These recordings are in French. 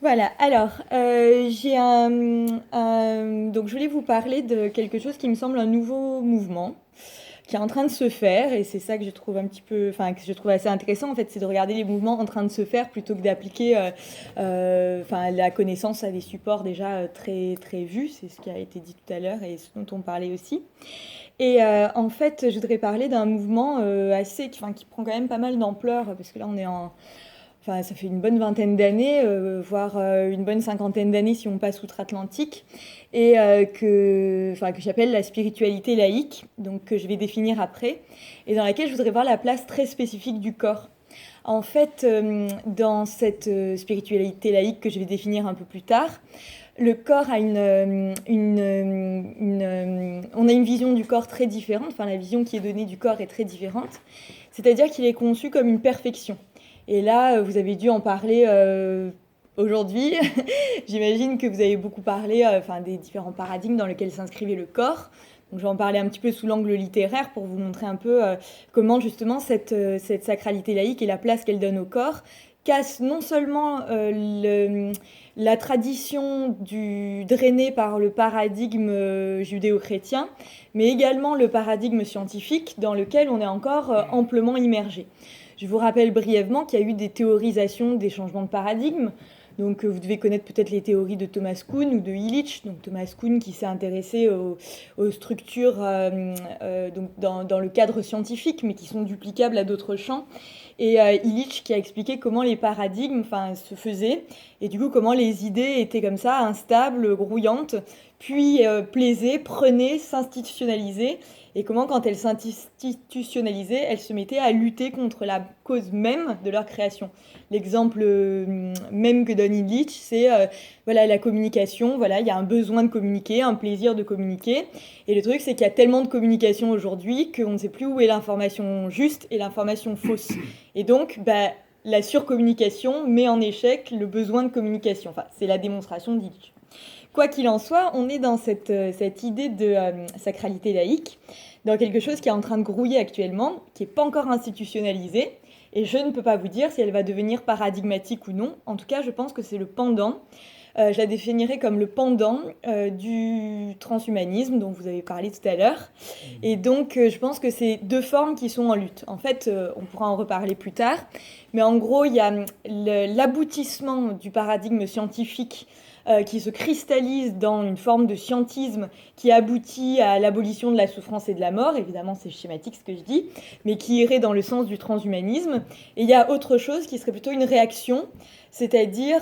Voilà, alors, donc je voulais vous parler de quelque chose qui me semble un nouveau mouvement qui est en train de se faire, et c'est ça que je trouve un petit peu, enfin, que je trouve assez intéressant, en fait, c'est de regarder les mouvements en train de se faire plutôt que d'appliquer enfin, la connaissance à des supports déjà très, très vus, c'est ce qui a été dit tout à l'heure et ce dont on parlait aussi. Et en fait, je voudrais parler d'un mouvement enfin, qui prend quand même pas mal d'ampleur, parce que là, on est en, enfin, ça fait une bonne vingtaine d'années, voire une bonne cinquantaine d'années si on passe outre-Atlantique, et enfin, que j'appelle la spiritualité laïque, donc que je vais définir après, et dans laquelle je voudrais voir la place très spécifique du corps. En fait, dans cette spiritualité laïque que je vais définir un peu plus tard, le corps a on a une vision du corps très différente, enfin la vision qui est donnée du corps est très différente, c'est-à-dire qu'il est conçu comme une perfection. Et là, vous avez dû en parler aujourd'hui. J'imagine que vous avez beaucoup parlé enfin, des différents paradigmes dans lesquels s'inscrivait le corps. Donc, je vais en parler un petit peu sous l'angle littéraire pour vous montrer un peu comment justement cette sacralité laïque et la place qu'elle donne au corps casse non seulement la tradition drainée par le paradigme judéo-chrétien, mais également le paradigme scientifique dans lequel on est encore amplement immergé. Je vous rappelle brièvement qu'il y a eu des théorisations des changements de paradigme. Donc, vous devez connaître peut-être les théories de Thomas Kuhn ou de Illich. Donc, Thomas Kuhn qui s'est intéressé aux structures donc dans le cadre scientifique, mais qui sont duplicables à d'autres champs. Et Illich qui a expliqué comment les paradigmes enfin, se faisaient, et du coup comment les idées étaient comme ça, instables, grouillantes, puis plaisaient, prenaient, s'institutionnalisaient, et comment quand elles s'institutionnalisaient, elles se mettaient à lutter contre la cause même de leur création. L'exemple même que donne Illich, c'est voilà, la communication, voilà, il y a un besoin de communiquer, un plaisir de communiquer, et le truc c'est qu'il y a tellement de communication aujourd'hui qu'on ne sait plus où est l'information juste et l'information fausse. Et donc, bah, la surcommunication met en échec le besoin de communication. Enfin, c'est la démonstration d'Illich. Quoi qu'il en soit, on est dans cette idée de sacralité laïque, dans quelque chose qui est en train de grouiller actuellement, qui n'est pas encore institutionnalisé, et je ne peux pas vous dire si elle va devenir paradigmatique ou non. En tout cas, je pense que c'est le pendant. Je la définirais comme le pendant du transhumanisme dont vous avez parlé tout à l'heure. Et donc, je pense que c'est deux formes qui sont en lutte. En fait, on pourra en reparler plus tard. Mais en gros, il y a l'aboutissement du paradigme scientifique qui se cristallise dans une forme de scientisme qui aboutit à l'abolition de la souffrance et de la mort. Évidemment, c'est schématique ce que je dis, mais qui irait dans le sens du transhumanisme. Et il y a autre chose qui serait plutôt une réaction, c'est-à-dire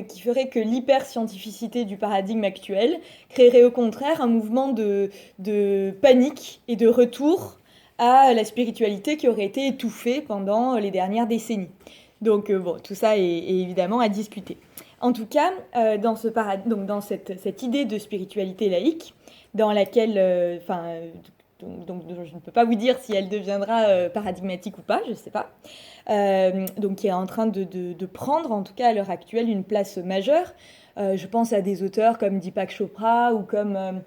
qui ferait que l'hyperscientificité du paradigme actuel créerait au contraire un mouvement de panique et de retour à la spiritualité qui aurait été étouffée pendant les dernières décennies. Donc bon, tout ça est évidemment à discuter. En tout cas, donc dans cette idée de spiritualité laïque, dans laquelle, donc, je ne peux pas vous dire si elle deviendra paradigmatique ou pas, je ne sais pas, donc qui est en train de prendre, en tout cas à l'heure actuelle, une place majeure. Je pense à des auteurs comme Deepak Chopra ou comme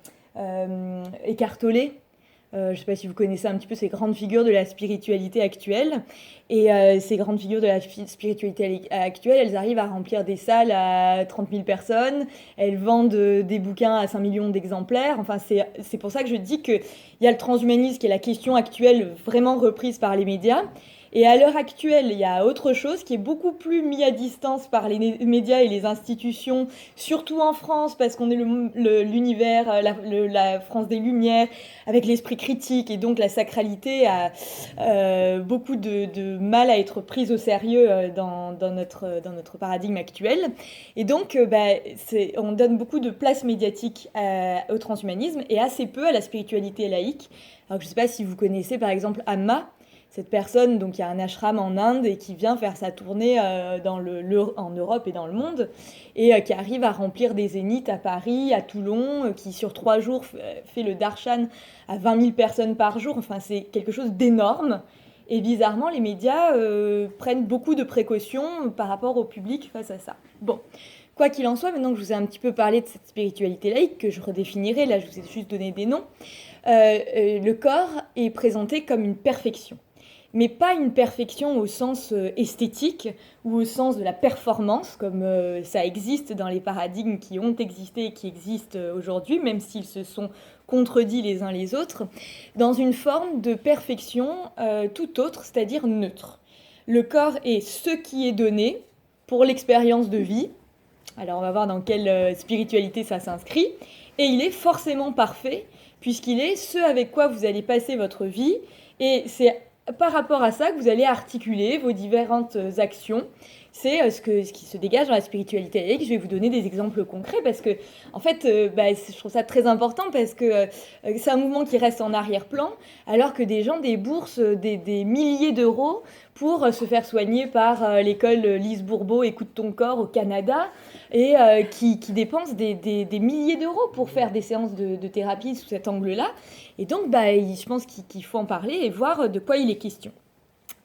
Eckhart Tolle. Je ne sais pas si vous connaissez un petit peu ces grandes figures de la spiritualité actuelle. Et ces grandes figures de la spiritualité actuelle, elles arrivent à remplir des salles à 30 000 personnes. Elles vendent des bouquins à 5 millions d'exemplaires. Enfin, c'est pour ça que je dis qu'il y a le transhumanisme qui est la question actuelle vraiment reprise par les médias. Et à l'heure actuelle, il y a autre chose qui est beaucoup plus mis à distance par les médias et les institutions, surtout en France, parce qu'on est l'univers, la France des Lumières, avec l'esprit critique, et donc la sacralité a beaucoup de mal à être prise au sérieux dans notre paradigme actuel. Et donc, on donne beaucoup de place médiatique au transhumanisme et assez peu à la spiritualité laïque. Alors, je ne sais pas si vous connaissez par exemple Amma, cette personne donc, qui a un ashram en Inde et qui vient faire sa tournée en Europe et dans le monde, et qui arrive à remplir des zéniths à Paris, à Toulon, qui sur 3 jours fait le darshan à 20 000 personnes par jour. Enfin, c'est quelque chose d'énorme. Et bizarrement, les médias prennent beaucoup de précautions par rapport au public face à ça. Bon, quoi qu'il en soit, maintenant que je vous ai un petit peu parlé de cette spiritualité laïque, que je redéfinirai, là je vous ai juste donné des noms, le corps est présenté comme une perfection. mais pas une perfection au sens esthétique ou au sens de la performance, comme ça existe dans les paradigmes qui ont existé et qui existent aujourd'hui, même s'ils se sont contredits les uns les autres, dans une forme de perfection tout autre, c'est-à-dire neutre. Le corps est ce qui est donné pour l'expérience de vie. Alors on va voir dans quelle spiritualité ça s'inscrit. Et il est forcément parfait, puisqu'il est ce avec quoi vous allez passer votre vie. Et c'est par rapport à ça que vous allez articuler vos différentes actions. C'est ce qui se dégage dans la spiritualité. Je vais vous donner des exemples concrets parce que, en fait, je trouve ça très important parce que c'est un mouvement qui reste en arrière-plan, alors que des gens déboursent des milliers d'euros pour se faire soigner par l'école Lise Bourbeau Écoute ton corps au Canada et qui dépensent des milliers d'euros pour faire des séances de thérapie sous cet angle-là. Et donc, je pense qu'il faut en parler et voir de quoi il est question.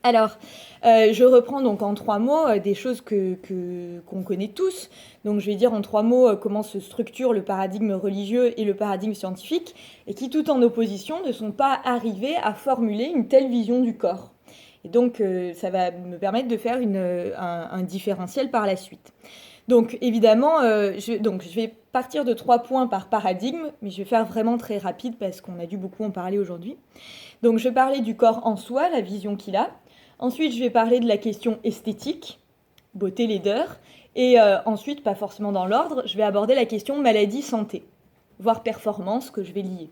Alors, je reprends donc en 3 mots des choses qu'on connaît tous. Donc, je vais dire en 3 mots comment se structure le paradigme religieux et le paradigme scientifique, et qui, tout en opposition, ne sont pas arrivés à formuler une telle vision du corps. Et donc, ça va me permettre de faire un différentiel par la suite. Donc, évidemment, je vais partir de 3 points par paradigme, mais je vais faire vraiment très rapide parce qu'on a dû beaucoup en parler aujourd'hui. Donc, je vais parler du corps en soi, la vision qu'il a. Ensuite, je vais parler de la question esthétique, beauté, laideur. Et ensuite, pas forcément dans l'ordre, je vais aborder la question maladie-santé, voire performance, que je vais lier.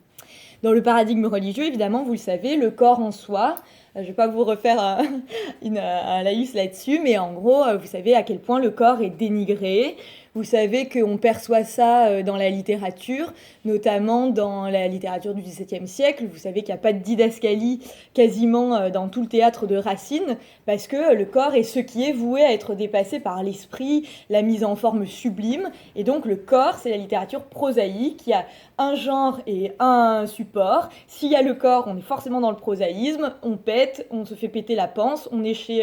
Dans le paradigme religieux, évidemment, vous le savez, le corps en soi, je ne vais pas vous refaire un laïus là-dessus, mais en gros, vous savez à quel point le corps est dénigré. Vous savez qu'on perçoit ça dans la littérature, notamment dans la littérature du XVIIe siècle. Vous savez qu'il n'y a pas de didascalie quasiment dans tout le théâtre de Racine, parce que le corps est ce qui est voué à être dépassé par l'esprit, la mise en forme sublime. Et donc le corps, c'est la littérature prosaïque, qui a un genre et un support. S'il y a le corps, on est forcément dans le prosaïsme, on pète, on se fait péter la panse, on est chez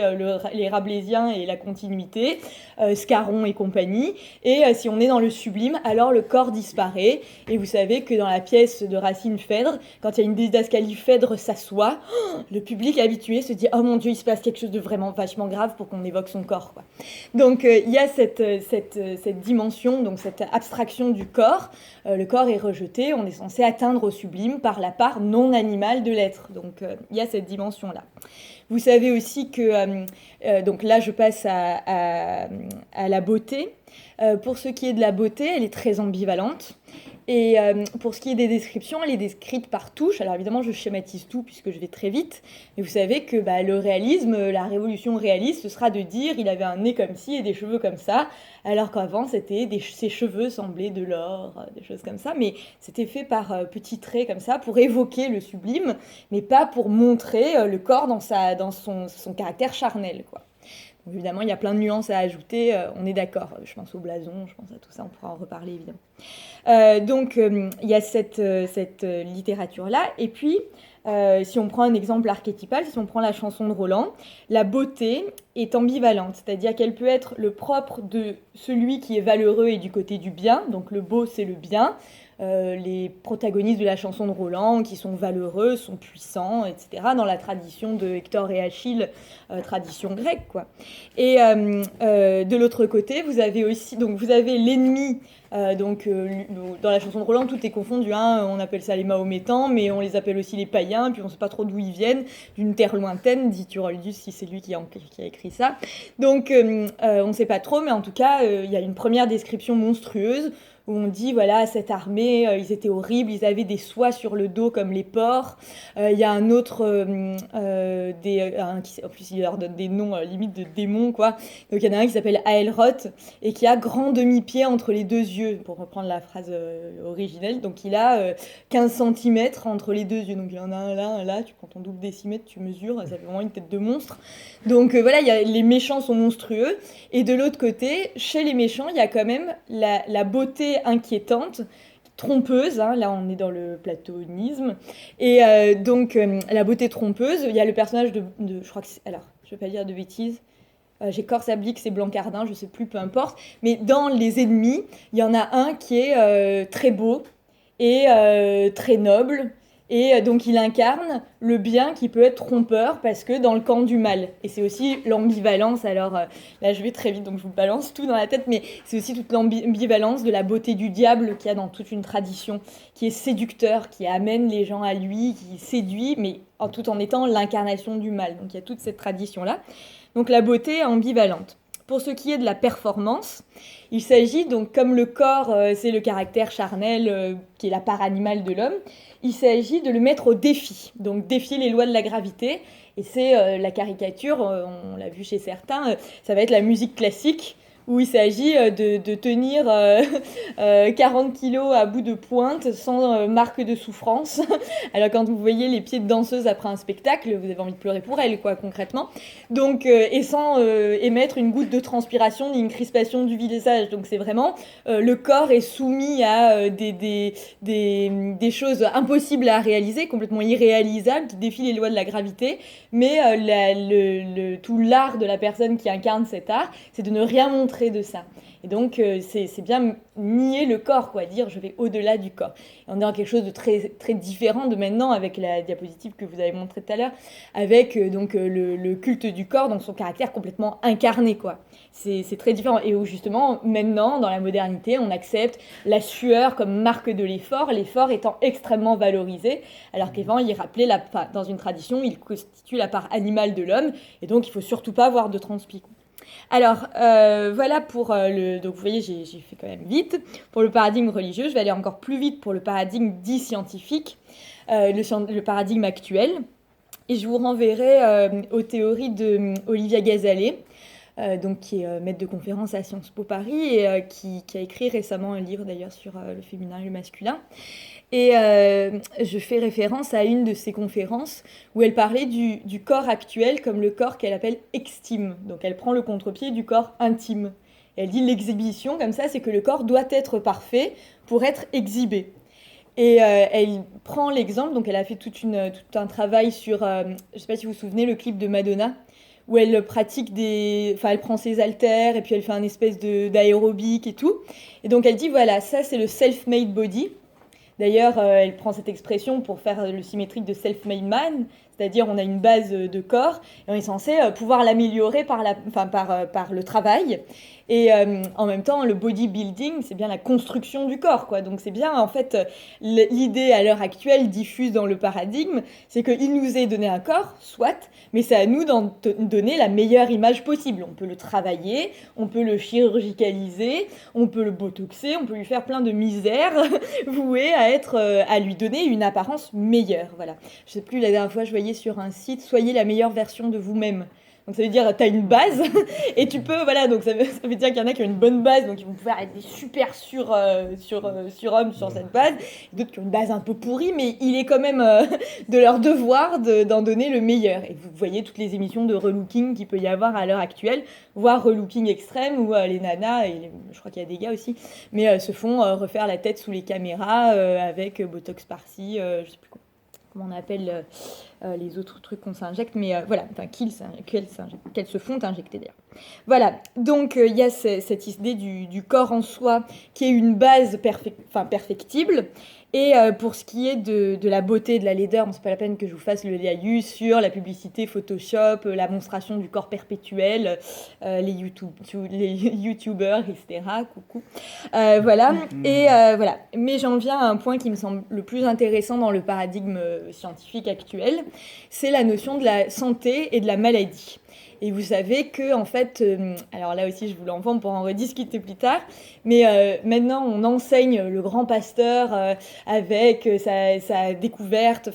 les Rabelaisiens et la continuité, Scarron et compagnie. Et si on est dans le sublime, alors le corps disparaît. Et vous savez que dans la pièce de Racine Phèdre, quand il y a une didascalie, Phèdre s'assoit, le public habitué se dit « Oh mon Dieu, il se passe quelque chose de vraiment vachement grave pour qu'on évoque son corps. » quoi. Donc il y a cette dimension, donc cette abstraction du corps. Le corps est rejeté, on est censé atteindre au sublime par la part non animale de l'être. Donc il y a cette dimension-là. Vous savez aussi que, donc là je passe à la beauté. Pour ce qui est de la beauté, elle est très ambivalente. Et pour ce qui est des descriptions, elle est décrite par touches. Alors évidemment, je schématise tout puisque je vais très vite. Mais vous savez que le réalisme, la révolution réaliste, ce sera de dire il avait un nez comme ci et des cheveux comme ça, alors qu'avant, ses cheveux semblaient de l'or, des choses comme ça. Mais c'était fait par petits traits comme ça pour évoquer le sublime, mais pas pour montrer le corps dans son caractère charnel, quoi. Donc, évidemment, il y a plein de nuances à ajouter, on est d'accord. Je pense au blason, je pense à tout ça, on pourra en reparler évidemment. Donc, il y a cette littérature-là. Et puis, si on prend un exemple archétypal, si on prend la chanson de Roland, la beauté est ambivalente, c'est-à-dire qu'elle peut être le propre de celui qui est valeureux et du côté du bien, donc le beau c'est le bien. Les protagonistes de la chanson de Roland, qui sont valeureux, sont puissants, etc., dans la tradition de Hector et Achille, tradition grecque, quoi. Et de l'autre côté, vous avez l'ennemi, dans la chanson de Roland, tout est confondu, hein, on appelle ça les Mahométans, mais on les appelle aussi les païens, puis on ne sait pas trop d'où ils viennent, d'une terre lointaine, dit Turoldus, si c'est lui qui a écrit ça. Donc on ne sait pas trop, mais en tout cas, il y a une première description monstrueuse, où on dit, voilà, cette armée, ils étaient horribles, ils avaient des soies sur le dos comme les porcs. Il y a un autre, en plus il leur donne des noms limite de démons, quoi. Donc il y en a un qui s'appelle Aelroth, et qui a grand demi-pied entre les deux yeux, pour reprendre la phrase originelle. Donc il a 15 cm entre les deux yeux. Donc il y en a un là, tu prends ton double décimètre, tu mesures, ça fait vraiment une tête de monstre. Donc voilà, les méchants sont monstrueux. Et de l'autre côté, chez les méchants, il y a quand même la beauté inquiétante, trompeuse, hein, là on est dans le platonisme, et donc la beauté trompeuse, il y a le personnage de je crois que alors je vais pas dire de bêtises, j'ai Corsablix et Blancardin, je sais plus, peu importe, mais dans les ennemis, il y en a un qui est très beau et très noble, Et donc il incarne le bien qui peut être trompeur parce que dans le camp du mal. Et c'est aussi l'ambivalence, alors là je vais très vite donc je vous balance tout dans la tête, mais c'est aussi toute l'ambivalence de la beauté du diable qu'il y a dans toute une tradition, qui est séducteur, qui amène les gens à lui, qui séduit, mais tout en étant l'incarnation du mal. Donc il y a toute cette tradition-là. Donc la beauté ambivalente. Pour ce qui est de la performance, il s'agit donc, comme le corps, c'est le caractère charnel qui est la part animale de l'homme, il s'agit de le mettre au défi, donc défier les lois de la gravité. Et c'est la caricature, on l'a vu chez certains, ça va être la musique classique, où il s'agit de tenir 40 kilos à bout de pointe sans marque de souffrance. Alors quand vous voyez les pieds de danseuse après un spectacle, vous avez envie de pleurer pour elles, quoi, concrètement. Donc, et sans émettre une goutte de transpiration ni une crispation du visage. Donc c'est vraiment, le corps est soumis à des choses impossibles à réaliser, complètement irréalisables, qui défient les lois de la gravité. Mais tout l'art de la personne qui incarne cet art, c'est de ne rien montrer de ça. Et donc, c'est bien nier le corps, quoi, dire je vais au-delà du corps. Et on est dans quelque chose de très, très différent de maintenant avec la diapositive que vous avez montrée tout à l'heure, avec donc le culte du corps dans son caractère complètement incarné, quoi. C'est très différent. Et où justement, maintenant, dans la modernité, on accepte la sueur comme marque de l'effort étant extrêmement valorisé, alors qu'avant, il rappelait, dans une tradition, il constitue la part animale de l'homme, et donc il ne faut surtout pas avoir de transpi. Alors, voilà pour donc vous voyez, j'ai fait quand même vite. Pour le paradigme religieux, je vais aller encore plus vite pour le paradigme dit scientifique, le paradigme actuel. Et je vous renverrai aux théories de Olivia Gazalet, donc qui est maître de conférence à Sciences Po Paris et qui a écrit récemment un livre d'ailleurs sur le féminin et le masculin. Et je fais référence à une de ses conférences où elle parlait du corps actuel comme le corps qu'elle appelle extime. Donc elle prend le contre-pied du corps intime. Et elle dit l'exhibition, comme ça, c'est que le corps doit être parfait pour être exhibé. Et elle prend l'exemple, donc elle a fait tout un travail sur, je ne sais pas si vous vous souvenez, le clip de Madonna, où elle pratique elle prend ses haltères et puis elle fait un espèce d'aérobic et tout. Et donc elle dit, voilà, ça c'est le self-made body. D'ailleurs, elle prend cette expression pour faire le symétrique de self-made man, c'est-à-dire on a une base de corps et on est censé pouvoir l'améliorer par le travail. Et en même temps, le bodybuilding, c'est bien la construction du corps, quoi. Donc c'est bien, en fait, l'idée à l'heure actuelle diffuse dans le paradigme, c'est qu'il nous est donné un corps, soit, mais c'est à nous d'en donner la meilleure image possible. On peut le travailler, on peut le chirurgicaliser, on peut le botoxer, on peut lui faire plein de misères vouées à lui donner une apparence meilleure. Voilà. Je sais plus, la dernière fois, je voyais sur un site, soyez la meilleure version de vous-même. Donc ça veut dire tu as une base et tu peux, voilà, donc ça veut dire qu'il y en a qui ont une bonne base, donc ils vont pouvoir être des super surhommes sur cette base, d'autres qui ont une base un peu pourrie, mais il est quand même de leur devoir d'en donner le meilleur. Et vous voyez toutes les émissions de relooking qu'il peut y avoir à l'heure actuelle, voire relooking extrême, où les nanas, je crois qu'il y a des gars aussi, mais se font refaire la tête sous les caméras avec Botox par-ci, je sais plus comment on appelle les autres trucs qu'on s'injecte, mais voilà, enfin qu'elles se font injecter d'ailleurs. Voilà, donc il y a cette idée du corps en soi qui est une base perfectible. Et pour ce qui est de la beauté, de la laideur, c'est pas la peine que je vous fasse le laïus sur la publicité Photoshop, la monstration du corps perpétuel, les YouTubers, etc. Coucou. Voilà. Et voilà. Mais j'en viens à un point qui me semble le plus intéressant dans le paradigme scientifique actuel, c'est la notion de la santé et de la maladie. Et vous savez que, en fait, alors là aussi je vous l'envoie, on pourra en rediscuter plus tard, mais maintenant on enseigne le grand pasteur avec sa découverte,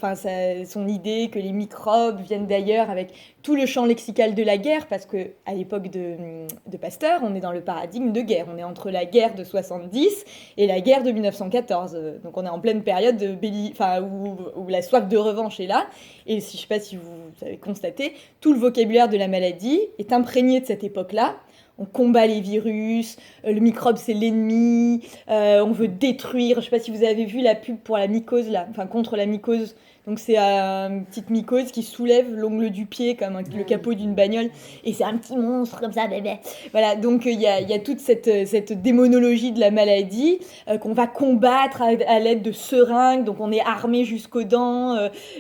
son idée que les microbes viennent d'ailleurs, avec tout le champ lexical de la guerre, parce qu'à l'époque de Pasteur, on est dans le paradigme de guerre. On est entre la guerre de 70 et la guerre de 1914. Donc on est en pleine période où la soif de revanche est là. Et je ne sais pas si vous avez constaté, tout le vocabulaire de la maladie est imprégné de cette époque-là. on combat les virus, le microbe c'est l'ennemi, on veut détruire. Je sais pas si vous avez vu la pub pour la mycose là, enfin contre la mycose. Donc c'est une petite mycose qui soulève l'ongle du pied comme le capot d'une bagnole et c'est un petit monstre comme ça, bébé. Voilà, donc il y a toute cette démonologie de la maladie qu'on va combattre à l'aide de seringues, donc on est armé jusqu'aux dents,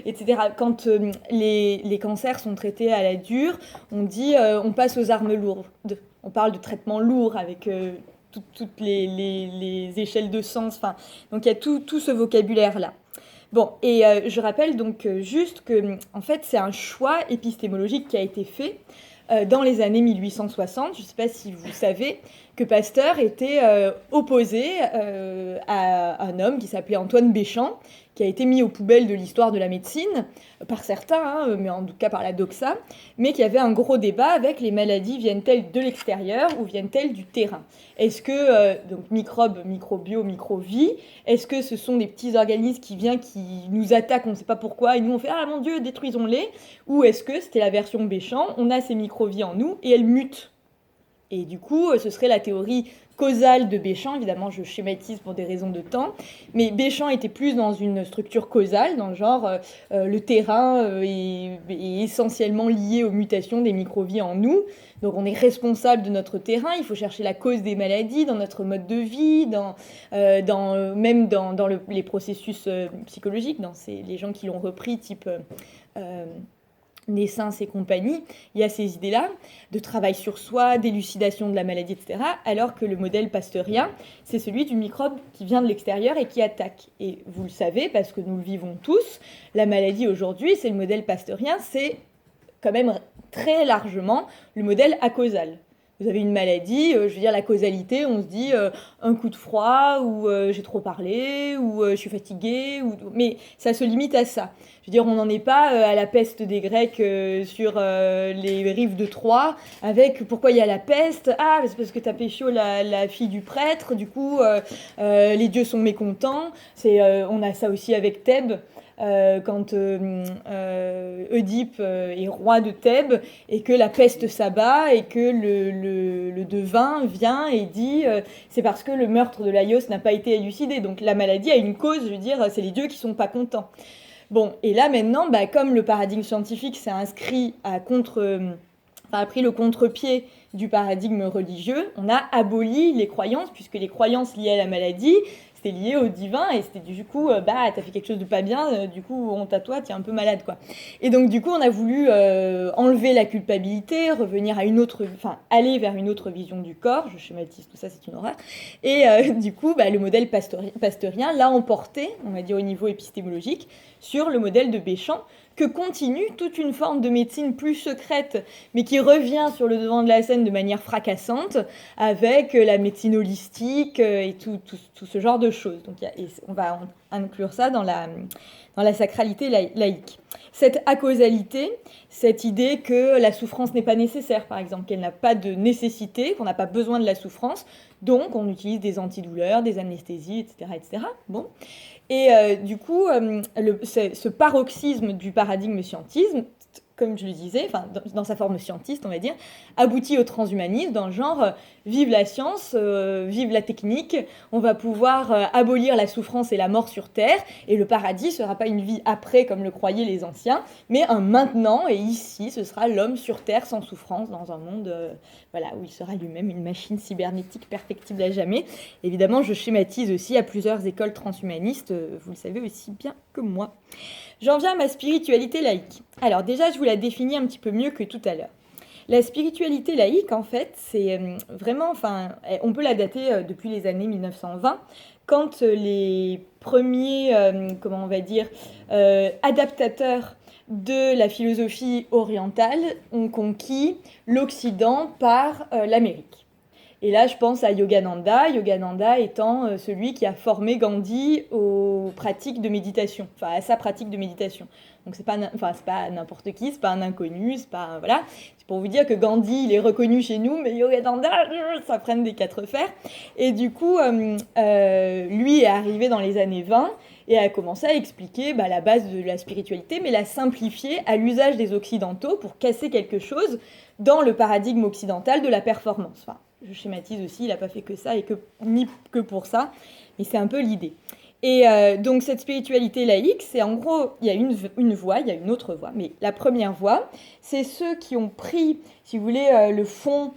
etc. Quand les cancers sont traités à la dure, on dit on passe aux armes lourdes. On parle de traitement lourd avec toutes les échelles de sens. Enfin, donc il y a tout ce vocabulaire-là. Bon, et je rappelle donc juste que en fait, c'est un choix épistémologique qui a été fait dans les années 1860. Je ne sais pas si vous savez que Pasteur était opposé à un homme qui s'appelait Antoine Béchamp, qui a été mis aux poubelles de l'histoire de la médecine, par certains, hein, mais en tout cas par la doxa, mais qui avait un gros débat avec les maladies viennent-elles de l'extérieur ou viennent-elles du terrain. Est-ce que, donc microbes, microbio, microvie, est-ce que ce sont des petits organismes qui nous attaquent, on ne sait pas pourquoi, et nous on fait « Ah mon Dieu, détruisons-les » ou est-ce que c'était la version Béchamp, on a ces microvies en nous et elles mutent. Et du coup, ce serait la théorie causale de Béchamp. Évidemment, je schématise pour des raisons de temps. Mais Béchamp était plus dans une structure causale, dans le genre le terrain est essentiellement lié aux mutations des microvies en nous. Donc on est responsable de notre terrain. Il faut chercher la cause des maladies dans notre mode de vie, même dans les processus psychologiques, dans les gens qui l'ont repris, type... naissance et compagnie, il y a ces idées-là de travail sur soi, d'élucidation de la maladie, etc., alors que le modèle pasteurien, c'est celui du microbe qui vient de l'extérieur et qui attaque. Et vous le savez, parce que nous le vivons tous, la maladie aujourd'hui, c'est le modèle pasteurien, c'est quand même très largement le modèle acausal. Vous avez une maladie, je veux dire la causalité, on se dit un coup de froid, ou j'ai trop parlé, ou je suis fatiguée, mais ça se limite à ça. Je veux dire, on n'en est pas à la peste des Grecs sur les rives de Troie, avec pourquoi il y a la peste, ah c'est parce que t'as pécho la fille du prêtre, du coup les dieux sont mécontents, on a ça aussi avec Thèbes. Quand Oedipe est roi de Thèbes et que la peste s'abat et que le devin vient et dit c'est parce que le meurtre de Laïos n'a pas été élucidé. Donc la maladie a une cause, je veux dire, c'est les dieux qui sont pas contents. Bon, et là maintenant, comme le paradigme scientifique s'est inscrit a pris le contre-pied du paradigme religieux, on a aboli les croyances, puisque les croyances liées à la maladie, c'était lié au divin, et c'était du coup, t'as fait quelque chose de pas bien, du coup, honte à toi, t'es un peu malade, quoi. Et donc, du coup, on a voulu enlever la culpabilité, aller vers une autre vision du corps, je schématise tout ça, c'est une horreur, et du coup, le modèle pasteurien l'a emporté, on va dire au niveau épistémologique, sur le modèle de Béchamp, que continue toute une forme de médecine plus secrète, mais qui revient sur le devant de la scène de manière fracassante, avec la médecine holistique et tout ce genre de choses. Donc, on va inclure ça dans la sacralité laïque. Cette acausalité, cette idée que la souffrance n'est pas nécessaire, par exemple, qu'elle n'a pas de nécessité, qu'on n'a pas besoin de la souffrance, donc on utilise des antidouleurs, des anesthésies, etc. etc. Bon. Et du coup, ce paroxysme du paradigme scientisme, comme je le disais, dans sa forme scientiste, on va dire, aboutit au transhumanisme dans le genre vive la science, vive la technique, on va pouvoir abolir la souffrance et la mort sur Terre, et le paradis ne sera pas une vie après, comme le croyaient les anciens, mais un maintenant, et ici, ce sera l'homme sur Terre sans souffrance, dans un monde où il sera lui-même une machine cybernétique perfectible à jamais. Évidemment, je schématise aussi à plusieurs écoles transhumanistes, vous le savez aussi bien que moi. J'en viens à ma spiritualité laïque. Alors déjà, je vous la définis un petit peu mieux que tout à l'heure. La spiritualité laïque, en fait, c'est vraiment, on peut la dater depuis les années 1920, quand les premiers, adaptateurs de la philosophie orientale ont conquis l'Occident par l'Amérique. Et là, je pense à Yogananda, Yogananda étant celui qui a formé Gandhi aux pratiques de méditation, enfin à sa pratique de méditation. Donc c'est pas n'importe qui, c'est pas un inconnu, c'est pas voilà. C'est pour vous dire que Gandhi, il est reconnu chez nous, mais Yogananda, ça prenne des quatre fers. Et du coup, lui est arrivé dans les années 20 et a commencé à expliquer la base de la spiritualité, mais la simplifier à l'usage des Occidentaux pour casser quelque chose dans le paradigme occidental de la performance. Enfin, je schématise aussi, il n'a pas fait que ça, et ni que pour ça, mais c'est un peu l'idée. Et donc cette spiritualité laïque, c'est en gros, il y a une voie, il y a une autre voie, mais la première voie, c'est ceux qui ont pris, si vous voulez, le fond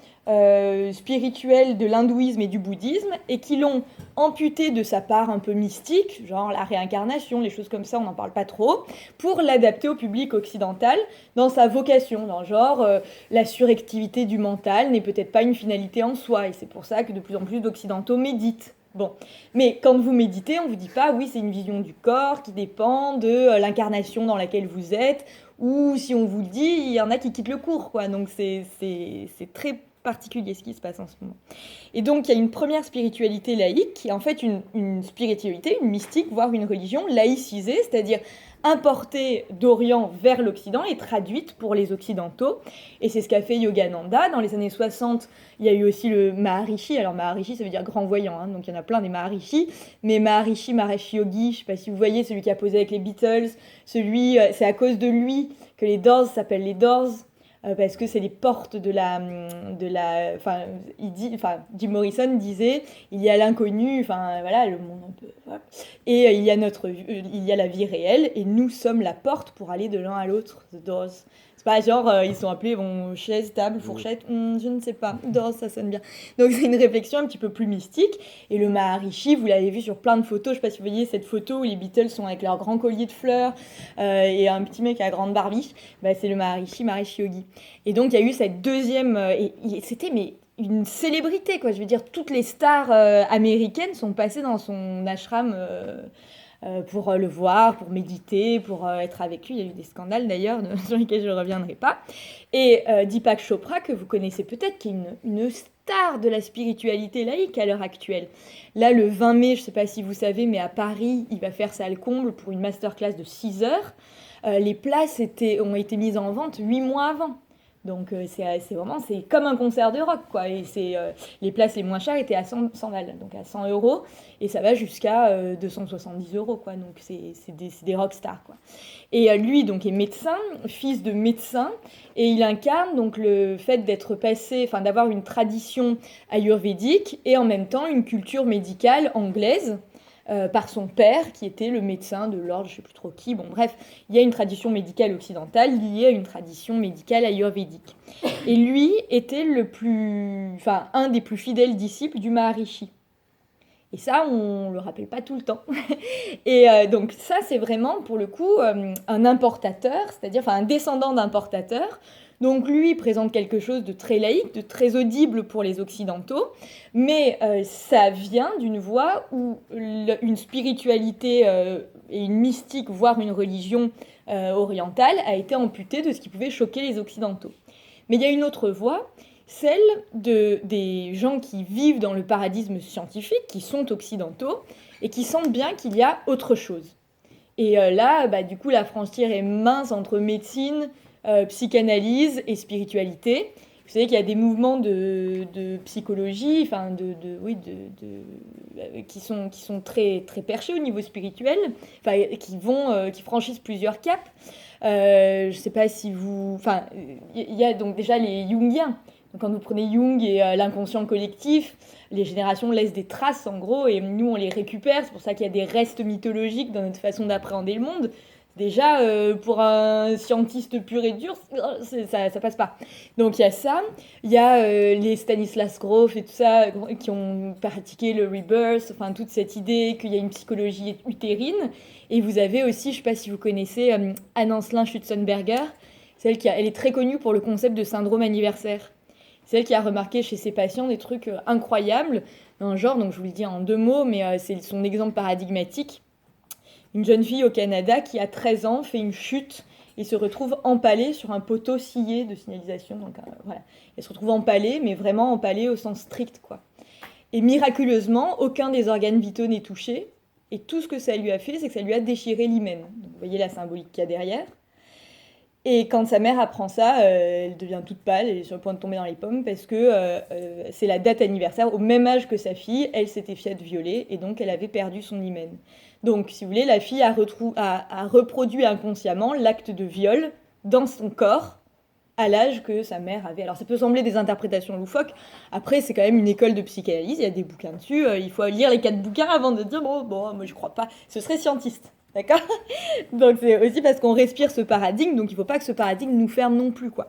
spirituel de l'hindouisme et du bouddhisme, et qui l'ont amputé de sa part un peu mystique, genre la réincarnation, les choses comme ça, on n'en parle pas trop, pour l'adapter au public occidental dans sa vocation, dans genre la suractivité du mental n'est peut-être pas une finalité en soi, et c'est pour ça que de plus en plus d'occidentaux méditent. Bon, mais quand vous méditez, on ne vous dit pas, oui, c'est une vision du corps qui dépend de l'incarnation dans laquelle vous êtes, ou si on vous le dit, il y en a qui quittent le cours, quoi. Donc c'est très particulier ce qui se passe en ce moment. Et donc il y a une première spiritualité laïque qui est en fait une spiritualité, une mystique, voire une religion laïcisée, c'est-à-dire importée d'Orient vers l'Occident et traduite pour les Occidentaux. Et c'est ce qu'a fait Yogananda. Dans les années 60, il y a eu aussi le Maharishi. Alors Maharishi, ça veut dire grand voyant, hein, donc il y en a plein des Maharishi. Mais Maharishi Mahesh Yogi, je ne sais pas si vous voyez, celui qui a posé avec les Beatles, c'est à cause de lui que les Doors s'appellent les Doors. Parce que c'est les portes de la Jim Morrison disait il y a l'inconnu, enfin voilà, le monde un peu, voilà. Et il y a la vie réelle et nous sommes la porte pour aller de l'un à l'autre. The Doors. C'est pas genre ils sont appelés chaise, table, fourchette, je ne sais pas. Doors, ça sonne bien. Donc c'est une réflexion un petit peu plus mystique. Et le Maharishi, vous l'avez vu sur plein de photos. Je sais pas si vous voyez cette photo où les Beatles sont avec leur grand collier de fleurs et un petit mec à grande barbiche. C'est le Maharishi Mahesh Yogi. Et donc, il y a eu cette deuxième... et c'était une célébrité, quoi. Je veux dire, toutes les stars américaines sont passées dans son ashram pour le voir, pour méditer, pour être avec lui. Il y a eu des scandales, d'ailleurs, sur lesquels je ne reviendrai pas. Et Deepak Chopra, que vous connaissez peut-être, qui est une star de la spiritualité laïque à l'heure actuelle. Là, le 20 mai, je ne sais pas si vous savez, mais à Paris, il va faire salle comble pour une masterclass de 6 heures. Les places ont été mises en vente 8 mois avant. Donc c'est comme un concert de rock, quoi. Et les places les moins chères étaient à 100 balles, donc à 100 euros, et ça va jusqu'à 270 euros, quoi. Donc c'est des rockstars, quoi. Et lui, donc, est médecin, fils de médecin, et il incarne donc le fait d'avoir une tradition ayurvédique et en même temps une culture médicale anglaise. Par son père, qui était le médecin de l'ordre, je ne sais plus trop qui. Bon, bref, il y a une tradition médicale occidentale liée à une tradition médicale ayurvédique. Et lui était un des plus fidèles disciples du Maharishi. Et ça, on ne le rappelle pas tout le temps. Et donc ça, c'est vraiment, pour le coup, un importateur, c'est-à-dire un descendant d'importateur. Donc lui présente quelque chose de très laïque, de très audible pour les Occidentaux, mais ça vient d'une voie où une spiritualité et une mystique, voire une religion orientale, a été amputée de ce qui pouvait choquer les Occidentaux. Mais il y a une autre voie, celle des gens qui vivent dans le paradigme scientifique, qui sont occidentaux, et qui sentent bien qu'il y a autre chose. Et là, du coup, la frontière est mince entre médecine, psychanalyse et spiritualité. Vous savez qu'il y a des mouvements de psychologie, qui sont très, très perchés au niveau spirituel, qui franchissent plusieurs caps. Je ne sais pas si vous... il y a donc déjà les Jungiens. Donc quand vous prenez Jung et l'inconscient collectif, les générations laissent des traces en gros, et nous on les récupère. C'est pour ça qu'il y a des restes mythologiques dans notre façon d'appréhender le monde. Déjà, pour un scientiste pur et dur, ça passe pas. Donc il y a ça, il y a les Stanislas Grof et tout ça, qui ont pratiqué le rebirth, toute cette idée qu'il y a une psychologie utérine. Et vous avez aussi, je sais pas si vous connaissez, Anne-Ancelin Schutzenberger, elle est très connue pour le concept de syndrome anniversaire. C'est elle qui a remarqué chez ses patients des trucs incroyables dans le genre, donc je vous le dis en 2 mots, mais c'est son exemple paradigmatique. Une jeune fille au Canada qui, à 13 ans, fait une chute et se retrouve empalée sur un poteau scié de signalisation. Donc voilà, elle se retrouve empalée, mais vraiment empalée au sens strict, quoi. Et miraculeusement, aucun des organes vitaux n'est touché, et tout ce que ça lui a fait, c'est que ça lui a déchiré l'hymen. Donc vous voyez la symbolique qu'il y a derrière. Et quand sa mère apprend ça, elle devient toute pâle, elle est sur le point de tomber dans les pommes parce que c'est la date anniversaire. Au même âge que sa fille, elle s'était faite violer et donc elle avait perdu son hymen. Donc, si vous voulez, la fille a reproduit inconsciemment l'acte de viol dans son corps à l'âge que sa mère avait. Alors ça peut sembler des interprétations loufoques. Après, c'est quand même une école de psychanalyse, il y a des bouquins dessus. Il faut lire les 4 bouquins avant de dire bon, moi je crois pas. Ce serait scientiste. D'accord. Donc c'est aussi parce qu'on respire ce paradigme, donc il ne faut pas que ce paradigme nous ferme non plus, quoi.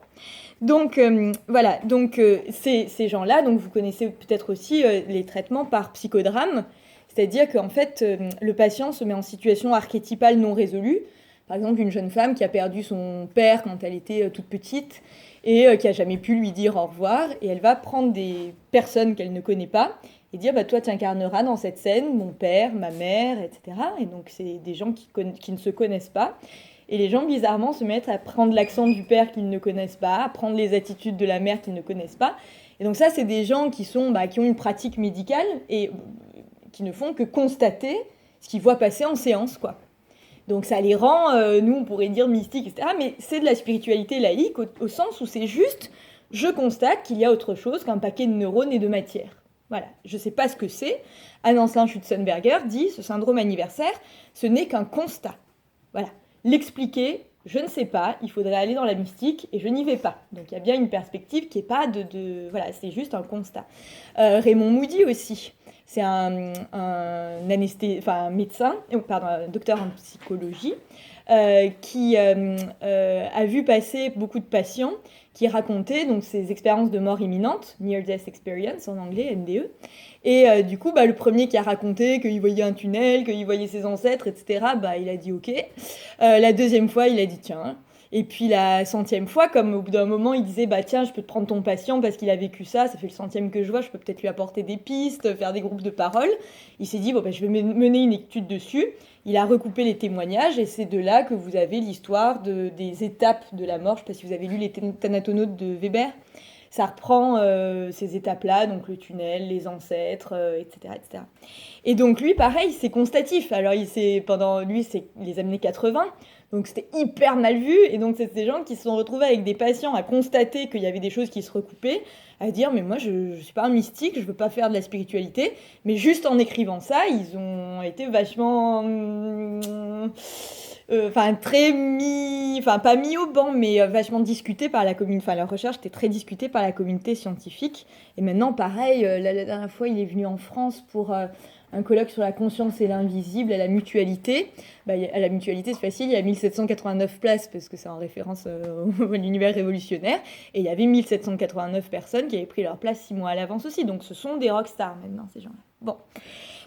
Donc voilà, donc ces gens-là, donc vous connaissez peut-être aussi les traitements par psychodrame, c'est-à-dire qu'en fait le patient se met en situation archétypale non résolue. Par exemple, une jeune femme qui a perdu son père quand elle était toute petite et qui n'a jamais pu lui dire au revoir, et elle va prendre des personnes qu'elle ne connaît pas et dire bah, toi tu incarneras dans cette scène mon père, ma mère, etc. Et donc c'est des gens qui ne se connaissent pas. Et les gens bizarrement se mettent à prendre l'accent du père qu'ils ne connaissent pas, à prendre les attitudes de la mère qu'ils ne connaissent pas. Et donc ça c'est des gens qui ont une pratique médicale et qui ne font que constater ce qu'ils voient passer en séance, quoi. Donc ça les rend, nous on pourrait dire mystiques, etc. Mais c'est de la spiritualité laïque au sens où c'est juste, je constate qu'il y a autre chose qu'un paquet de neurones et de matière. Voilà, je ne sais pas ce que c'est. Anne-Anselin Schutzenberger dit, ce syndrome anniversaire, ce n'est qu'un constat. Voilà, l'expliquer, je ne sais pas, il faudrait aller dans la mystique et je n'y vais pas. Donc il y a bien une perspective qui n'est pas voilà, c'est juste un constat. Raymond Moody aussi. C'est un médecin, un docteur en psychologie, qui a vu passer beaucoup de patients qui racontaient donc, ces expériences de mort imminente, Near Death Experience en anglais, NDE. Et du coup, le premier qui a raconté qu'il voyait un tunnel, qu'il voyait ses ancêtres, etc., il a dit OK. La deuxième fois, il a dit tiens. Et puis la 100e fois, comme au bout d'un moment, il disait tiens, je peux te prendre ton patient parce qu'il a vécu ça, ça fait le 100e que je vois, je peux peut-être lui apporter des pistes, faire des groupes de parole. Il s'est dit je vais mener une étude dessus. Il a recoupé les témoignages et c'est de là que vous avez l'histoire des étapes de la mort. Je ne sais pas si vous avez lu les Thanatonautes de Weber. Ça reprend ces étapes-là, donc le tunnel, les ancêtres, etc., etc. Et donc lui, pareil, c'est constatif. Alors pendant lui, c'est les années 80. Donc c'était hyper mal vu, et donc c'est ces gens qui se sont retrouvés avec des patients à constater qu'il y avait des choses qui se recoupaient, à dire mais moi je suis pas un mystique, je veux pas faire de la spiritualité, mais juste en écrivant ça, ils ont été vachement, pas mis au banc, mais vachement discutés par la communauté, leur recherche était très discutée par la communauté scientifique, et maintenant pareil, la dernière fois il est venu en France pour un colloque sur la conscience et l'invisible à la Mutualité. À la Mutualité, c'est facile, il y a 1789 places parce que c'est en référence à l'univers révolutionnaire. Et il y avait 1789 personnes qui avaient pris leur place 6 mois à l'avance aussi. Donc ce sont des rockstars maintenant, ces gens-là. Bon.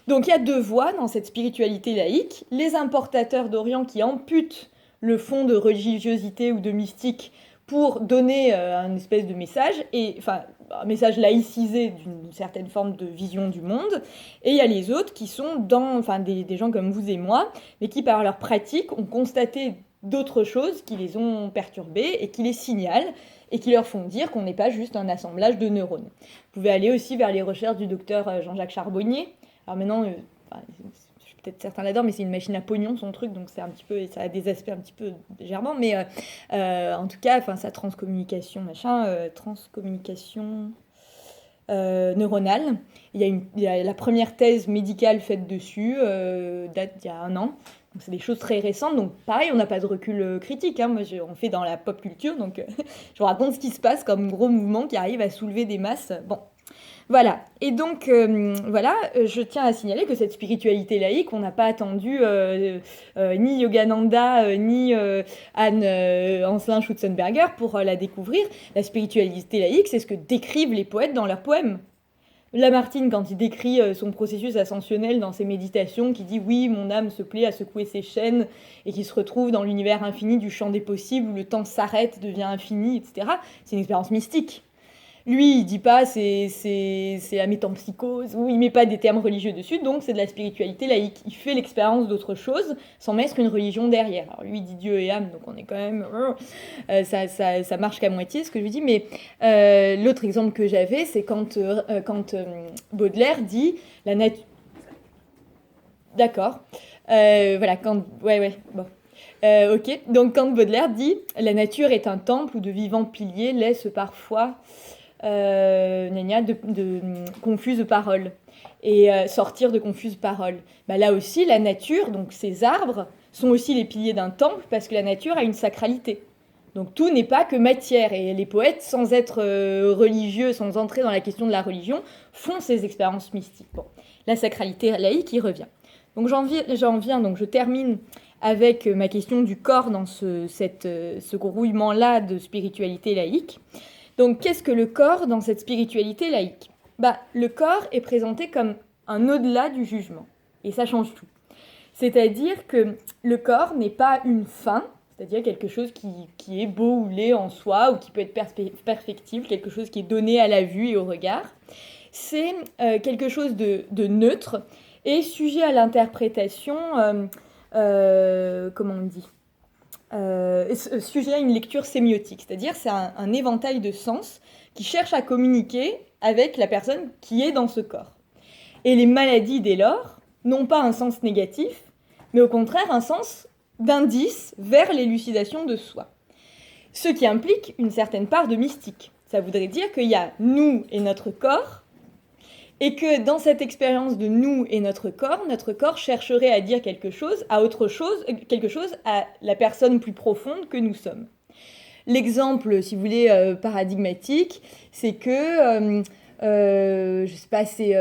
Donc il y a 2 voies dans cette spiritualité laïque. Les importateurs d'Orient qui amputent le fond de religiosité ou de mystique pour donner un espèce de message, un message laïcisé d'une certaine forme de vision du monde, et il y a les autres qui sont des gens comme vous et moi, mais qui par leur pratique ont constaté d'autres choses qui les ont perturbés et qui les signalent et qui leur font dire qu'on n'est pas juste un assemblage de neurones. Vous pouvez aller aussi vers les recherches du docteur Jean-Jacques Charbonnier. Alors maintenant, peut-être certains l'adorent, mais c'est une machine à pognon son truc, donc ça a des aspects un petit peu gerbants, mais en tout cas, sa transcommunication, transcommunication neuronale. Il y a la première thèse médicale faite dessus, date d'il y a 1 an. Donc c'est des choses très récentes, donc pareil, on n'a pas de recul critique. Moi, on fait dans la pop culture, donc je vous raconte ce qui se passe comme gros mouvement qui arrive à soulever des masses. Bon. Voilà, et donc je tiens à signaler que cette spiritualité laïque, on n'a pas attendu ni Yogananda ni Anne-Anselin Schutzenberger pour la découvrir. La spiritualité laïque, c'est ce que décrivent les poètes dans leurs poèmes. Lamartine, quand il décrit son processus ascensionnel dans ses méditations, qui dit « Oui, mon âme se plaît à secouer ses chaînes » et qui se retrouve dans l'univers infini du champ des possibles où le temps s'arrête, devient infini, etc. C'est une expérience mystique. Lui, il dit pas c'est la métempsychose, ou il met pas des termes religieux dessus, donc c'est de la spiritualité laïque. Il fait l'expérience d'autre chose sans mettre une religion derrière. Alors lui, il dit Dieu et âme, donc on est quand même... ça marche qu'à moitié, ce que je lui dis, mais l'autre exemple que j'avais, c'est quand Baudelaire dit la nature... D'accord. Voilà, quand... Ouais, bon. Ok, donc quand Baudelaire dit « La nature est un temple où de vivants piliers laissent parfois de confuses paroles et sortir de confuses paroles. » Bah, là aussi, la nature, donc ces arbres, sont aussi les piliers d'un temple parce que la nature a une sacralité. Donc tout n'est pas que matière. Et les poètes, sans être religieux, sans entrer dans la question de la religion, font ces expériences mystiques. Bon, la sacralité laïque y revient. Donc je termine avec ma question du corps dans ce grouillement-là de spiritualité laïque. Donc, qu'est-ce que le corps dans cette spiritualité laïque ? Bah, le corps est présenté comme un au-delà du jugement. Et ça change tout. C'est-à-dire que le corps n'est pas une fin, c'est-à-dire quelque chose qui est beau ou laid en soi, ou qui peut être perfectible, quelque chose qui est donné à la vue et au regard. C'est quelque chose de neutre et sujet à l'interprétation... comment on dit sujet à une lecture sémiotique, c'est-à-dire c'est un éventail de sens qui cherche à communiquer avec la personne qui est dans ce corps. Et les maladies, dès lors, n'ont pas un sens négatif, mais au contraire un sens d'indice vers l'élucidation de soi. Ce qui implique une certaine part de mystique. Ça voudrait dire qu'il y a nous et notre corps, et que dans cette expérience de nous et notre corps chercherait à dire quelque chose à la personne plus profonde que nous sommes. L'exemple, si vous voulez, paradigmatique, c'est que, je sais pas, c'est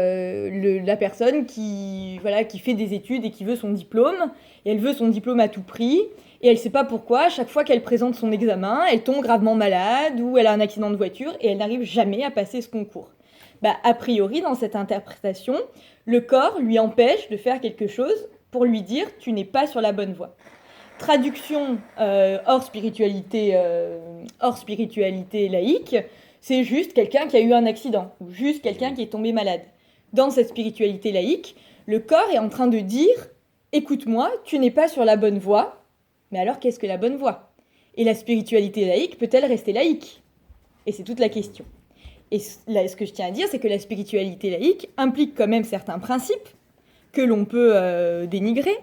la personne qui fait des études et qui veut son diplôme, et elle veut son diplôme à tout prix, et elle ne sait pas pourquoi, chaque fois qu'elle présente son examen, elle tombe gravement malade, ou elle a un accident de voiture, et elle n'arrive jamais à passer ce concours. Bah, a priori, dans cette interprétation, le corps lui empêche de faire quelque chose pour lui dire « tu n'es pas sur la bonne voie ». Traduction hors spiritualité laïque, c'est juste quelqu'un qui a eu un accident, ou juste quelqu'un qui est tombé malade. Dans cette spiritualité laïque, le corps est en train de dire « écoute-moi, tu n'es pas sur la bonne voie ». Mais alors, qu'est-ce que la bonne voie ? Et la spiritualité laïque peut-elle rester laïque ? Et c'est toute la question. Et là, ce que je tiens à dire, c'est que la spiritualité laïque implique quand même certains principes que l'on peut dénigrer.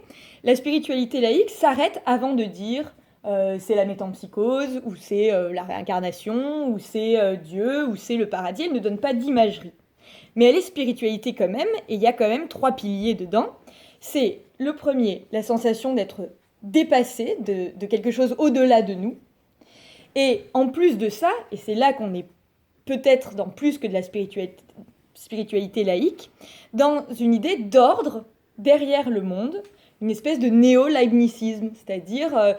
La spiritualité laïque s'arrête avant de dire c'est la métempsychose, ou c'est la réincarnation, ou c'est Dieu, ou c'est le paradis. Elle ne donne pas d'imagerie. Mais elle est spiritualité quand même, et il y a quand même 3 piliers dedans. C'est le premier, la sensation d'être dépassé, de quelque chose au-delà de nous. Et en plus de ça, et c'est là qu'on est peut-être dans plus que de la spiritualité laïque, dans une idée d'ordre derrière le monde, une espèce de néo-leibnicisme, c'est-à-dire,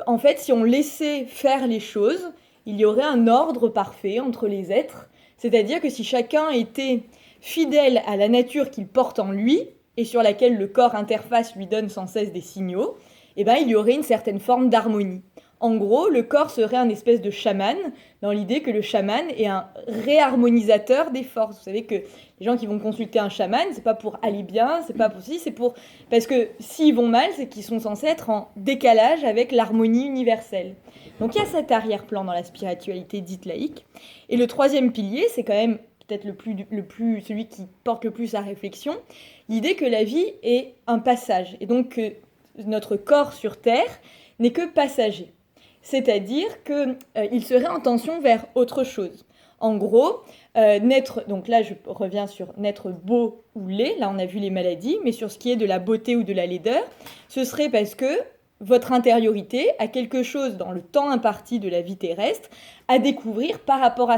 en fait, si on laissait faire les choses, il y aurait un ordre parfait entre les êtres, c'est-à-dire que si chacun était fidèle à la nature qu'il porte en lui, et sur laquelle le corps interface lui donne sans cesse des signaux, eh ben, il y aurait une certaine forme d'harmonie. En gros, le corps serait un espèce de chaman, dans l'idée que le chaman est un réharmonisateur des forces. Vous savez que les gens qui vont consulter un chaman, c'est pas pour aller bien, c'est pas pour si, c'est pour... Parce que s'ils vont mal, c'est qu'ils sont censés être en décalage avec l'harmonie universelle. Donc il y a cet arrière-plan dans la spiritualité dite laïque. Et le troisième pilier, c'est quand même peut-être celui qui porte le plus à réflexion, l'idée que la vie est un passage. Et donc que notre corps sur Terre n'est que passager. C'est-à-dire qu'il serait en tension vers autre chose. En gros, naître, donc là je reviens sur naître beau ou laid, là on a vu les maladies, mais sur ce qui est de la beauté ou de la laideur, ce serait parce que votre intériorité a quelque chose dans le temps imparti de la vie terrestre à découvrir par rapport à